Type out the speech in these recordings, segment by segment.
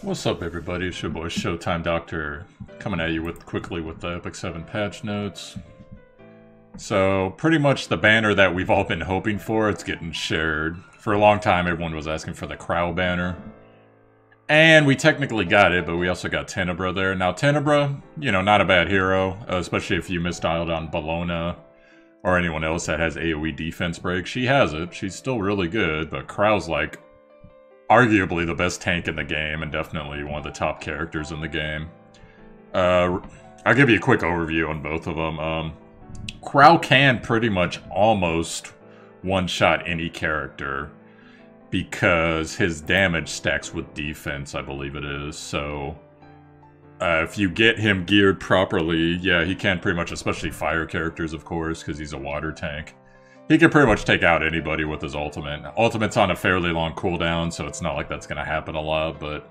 What's up, everybody? It's your boy Showtimedr coming at you quickly with the Epic 7 patch notes. So, pretty much the banner that we've all been hoping for, it's getting shared. For a long time, everyone was asking for the Krau banner. And we technically got it, but we also got Tenebria there. Now, Tenebria, you know, not a bad hero, especially if you misdialed on Bologna or anyone else that has AoE defense break. She has it. She's still really good, but Krau's like arguably the best tank in the game, and definitely one of the top characters in the game. I'll give you a quick overview on both of them. Krau can pretty much almost one-shot any character, because his damage stacks with defense, I believe it is. So, if you get him geared properly, yeah, he can pretty much, especially fire characters, of course, because he's a water tank. He can pretty much take out anybody with his ultimate. Ultimate's on a fairly long cooldown, so it's not like that's going to happen a lot, but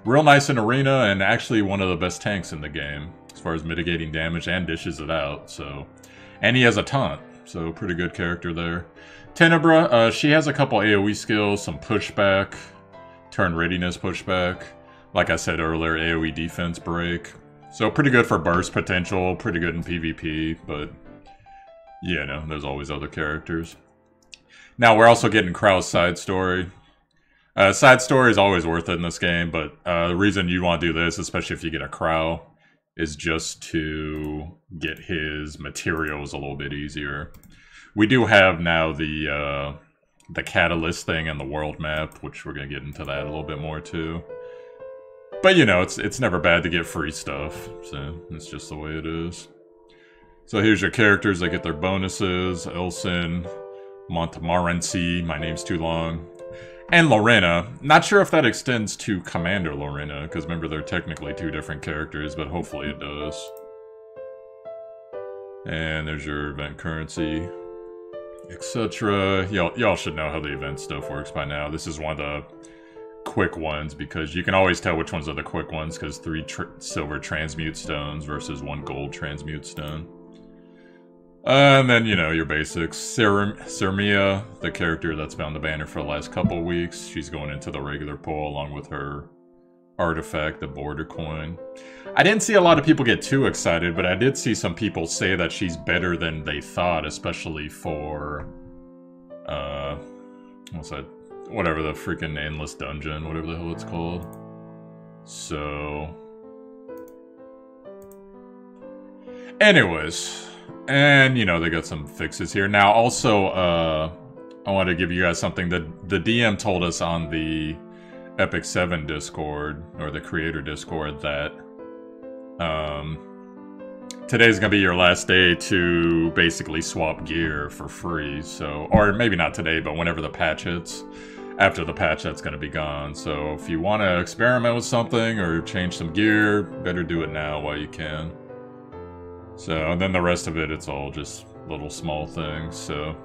real nice in arena, and actually one of the best tanks in the game, as far as mitigating damage, and dishes it out, so... And he has a taunt, so pretty good character there. Tenebria, she has a couple AoE skills, some pushback, turn readiness pushback. Like I said earlier, AoE defense break. So pretty good for burst potential, pretty good in PvP, but... yeah, no, there's always other characters. Now, we're also getting Krau's side story. Side story is always worth it in this game, but the reason you want to do this, especially if you get a Krau, is just to get his materials a little bit easier. We do have now the catalyst thing and the world map, which we're going to get into that a little bit more too. But, you know, it's never bad to get free stuff, so it's just the way it is. So here's your characters that get their bonuses. Elson, Montmorency, my name's too long, and Lorena. Not sure if that extends to Commander Lorena, because remember they're technically two different characters, but hopefully it does. And there's your event currency, etc. Y'all should know how the event stuff works by now. This is one of the quick ones, because you can always tell which ones are the quick ones, because 3 silver transmute stones versus 1 gold transmute stone. And then, you know, your basics. Sermia, the character that's been on the banner for the last couple weeks. She's going into the regular pool along with her artifact, the border coin. I didn't see a lot of people get too excited, but I did see some people say that she's better than they thought, especially for... what's that? Whatever, the freaking endless dungeon, whatever the hell it's called. So... anyways... and, you know, they got some fixes here. Now, also, I want to give you guys something that the DM told us on the Epic 7 Discord, or the Creator Discord, that today's going to be your last day to basically swap gear for free. So, or maybe not today, but whenever the patch hits. After the patch, that's going to be gone. So, if you want to experiment with something or change some gear, better do it now while you can. So, and then the rest of it, it's all just little small things. So,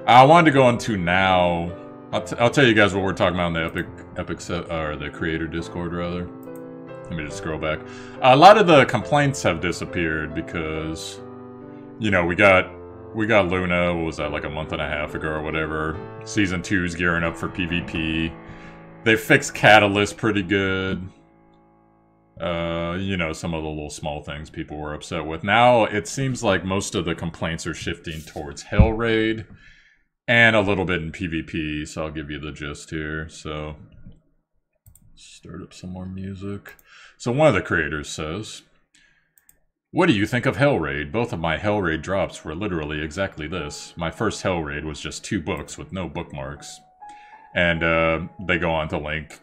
I wanted to go into now. I'll tell you guys what we're talking about in the or the Creator Discord, rather. Let me just scroll back. A lot of the complaints have disappeared because, you know, we got Luna. What was that, like a month and a half ago or whatever? Season 2's gearing up for PvP. They fixed Catalyst pretty good. You know, some of the little small things people were upset with. Now, it seems like most of the complaints are shifting towards Hell Raid, and a little bit in PvP, so I'll give you the gist here. So, start up some more music. So one of the creators says, "What do you think of Hell Raid? Both of my Hell Raid drops were literally exactly this. My first Hell Raid was just 2 books with no bookmarks." And they go on to link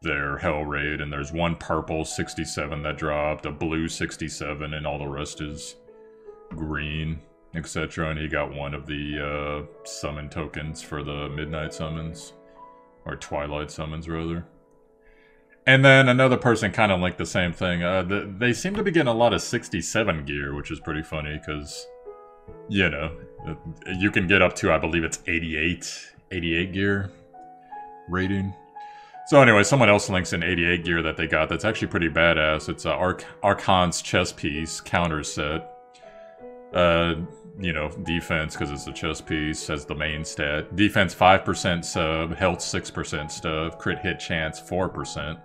their Hell Raid, and there's 1 purple 67 that dropped, a blue 67, and all the rest is green, etc. And he got 1 of the summon tokens for the midnight summons, or twilight summons rather. And then another person kind of linked the same thing. They seem to be getting a lot of 67 gear, which is pretty funny because, you know, you can get up to, I believe it's 88 gear rating. So anyway, someone else links an 88 gear that they got that's actually pretty badass. It's Archon's chess piece, counter set. You know, defense, because it's a chess piece, as the main stat. Defense 5% sub, health 6% stub, crit hit chance 4%.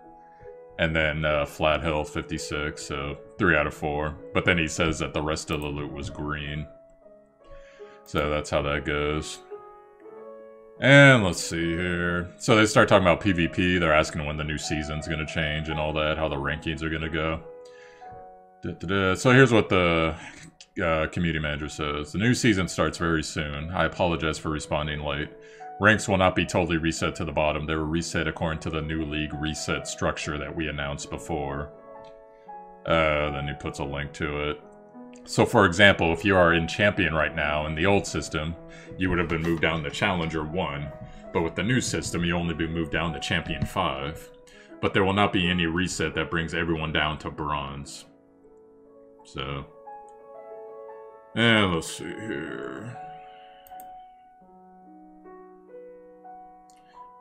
And then flat health 56, so 3 out of 4. But then he says that the rest of the loot was green. So that's how that goes. And let's see here. So they start talking about PvP. They're asking when the new season's going to change and all that, how the rankings are going to go. So here's what the community manager says. The new season starts very soon. I apologize for responding late. Ranks will not be totally reset to the bottom. They were reset according to the new league reset structure that we announced before. Then he puts a link to it. So for example, if you are in Champion right now in the old system, you would have been moved down to Challenger 1. But with the new system, you only be moved down to Champion 5. But there will not be any reset that brings everyone down to Bronze. So... and let's see here.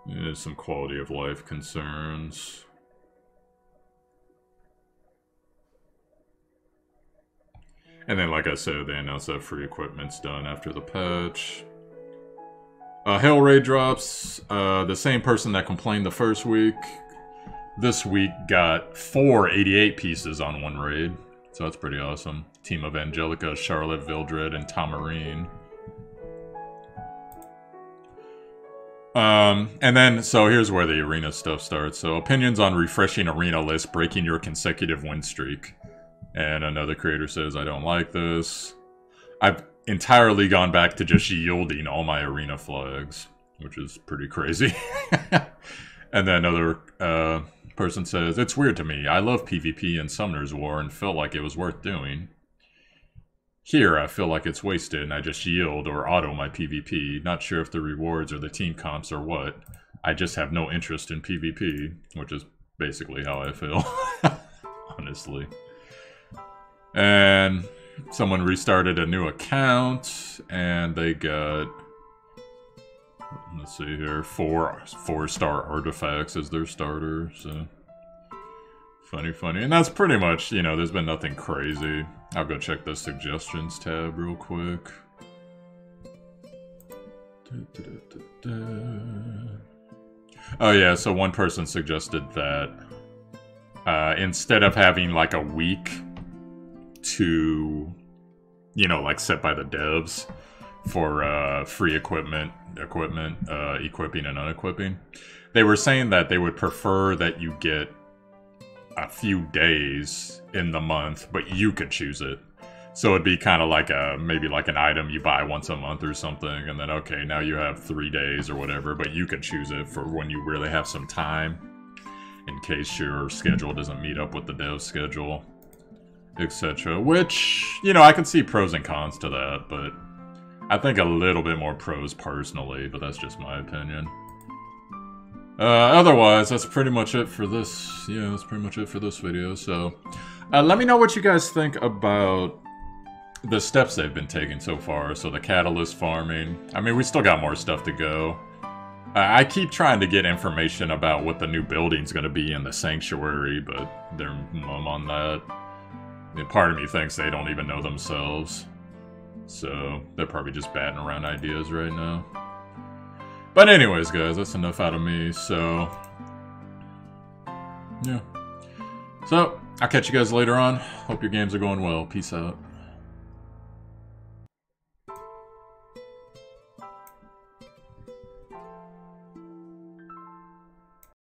There's some quality of life concerns. And then, like I said, they announced that free equipment's done after the patch. Hail Raid drops. The same person that complained the first week, this week got 4 88 pieces on one raid. So that's pretty awesome. Team of Angelica, Charlotte, Vildred, and Tamarine. And then, so here's where the arena stuff starts. So, opinions on refreshing arena list, breaking your consecutive win streak. And another creator says, I don't like this. I've entirely gone back to just yielding all my arena flags, which is pretty crazy. And then another person says, it's weird to me. I love PvP and Summoner's War and felt like it was worth doing. Here, I feel like it's wasted and I just yield or auto my PvP. Not sure if the rewards or the team comps or what. I just have no interest in PvP, which is basically how I feel. Honestly. And someone restarted a new account and they got, let's see here, 4-star artifacts as their starter, so funny. And that's pretty much, you know, there's been nothing crazy. I'll go check the suggestions tab real quick. Oh yeah, so one person suggested that instead of having like a week to, you know, like set by the devs for free equipping and unequipping, they were saying that they would prefer that you get a few days in the month, but you could choose it. So it'd be kind of like maybe like an item you buy once a month or something, and then okay, now you have 3 days or whatever, but you could choose it for when you really have some time, in case your schedule doesn't meet up with the dev schedule, etc. Which, you know, I can see pros and cons to that, but I think a little bit more pros personally, but that's just my opinion. Otherwise, that's pretty much it for this. Yeah, that's pretty much it for this video. So, let me know what you guys think about the steps they've been taking so far. So the catalyst farming. I mean, we still got more stuff to go. I keep trying to get information about what the new building's going to be in the sanctuary, but they're mum on that. And part of me thinks they don't even know themselves. So they're probably just batting around ideas right now. But anyways, guys, that's enough out of me, so... yeah. So, I'll catch you guys later on. Hope your games are going well. Peace out.